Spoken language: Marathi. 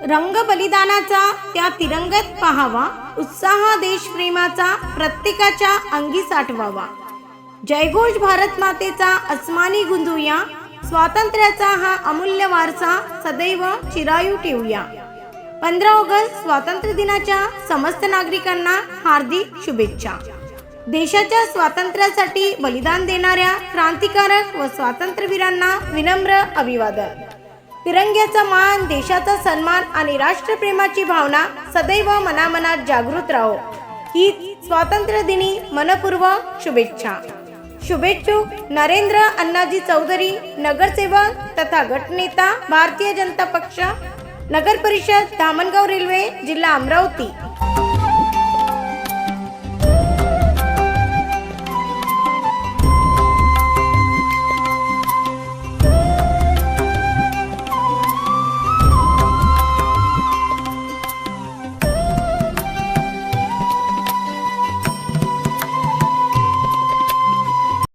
रंग बलिदानाचा त्या तिरंगत पाहावा, उत्साह देशप्रेमाचा प्रत्येकाच्या अंगी साठवावा। जयघोष भारत मातेचा अस्मानी गुंजूया, स्वातंत्र्याचा हा अमूल्य वारसा सदैव चिरायू ठेवूया। 15 ऑगस्ट स्वातंत्र्य दिनाच्या समस्त नागरिकांना हार्दिक शुभेच्छा। देशाच्या स्वातंत्र्यासाठी बलिदान देणाऱ्या क्रांतिकारक व स्वातंत्र्यवीरांना विनम्र अभिवादन। तिरंग्याचा मान, देशाचा सन्मान आणि राष्ट्रप्रेमाची भावना सदैव मनामनात जागृत राहो, ही स्वातंत्र्य दिनी मनपूर्वक शुभेच्छा। शुभेच्छुक नरेंद्र अण्णाजी चौधरी, नगरसेवक तथा गटनेता, भारतीय जनता पक्ष, नगर परिषद, धामणगाव रेल्वे, जिल्हा अमरावती।